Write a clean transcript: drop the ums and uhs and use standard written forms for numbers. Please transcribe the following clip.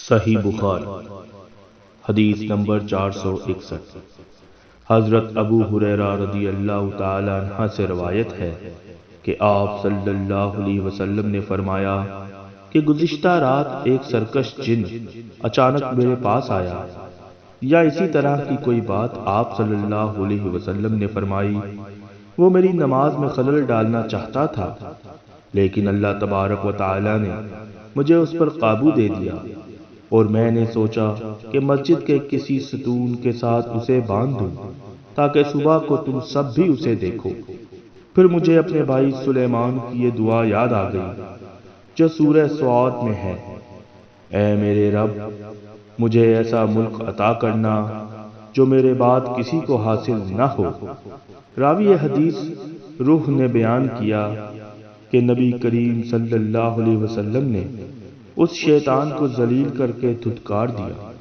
صحیح بخاری حدیث نمبر 461۔ حضرت ابو ہریرہ رضی اللہ تعالی عنہ سے روایت ہے کہ آپ صلی اللہ علیہ وسلم نے فرمایا کہ گزشتہ رات ایک سرکش جن اچانک میرے پاس آیا، یا اسی طرح کی کوئی بات آپ صلی اللہ علیہ وسلم نے فرمائی۔ وہ میری نماز میں خلل ڈالنا چاہتا تھا، لیکن اللہ تبارک و تعالی نے مجھے اس پر قابو دے دیا، اور میں نے سوچا کہ مسجد کے کسی ستون کے ساتھ اسے باندھ دوں تاکہ صبح کو تم سب بھی اسے دیکھو۔ پھر مجھے اپنے بھائی سلیمان کی یہ دعا یاد آ گئی جو سورہ سعد میں ہے، اے میرے رب، مجھے ایسا ملک عطا کرنا جو میرے بعد کسی کو حاصل نہ ہو۔ راوی حدیث روح نے بیان کیا کہ نبی کریم صلی اللہ علیہ وسلم نے اس شیطان کو ذلیل کر کے دھتکار دیا۔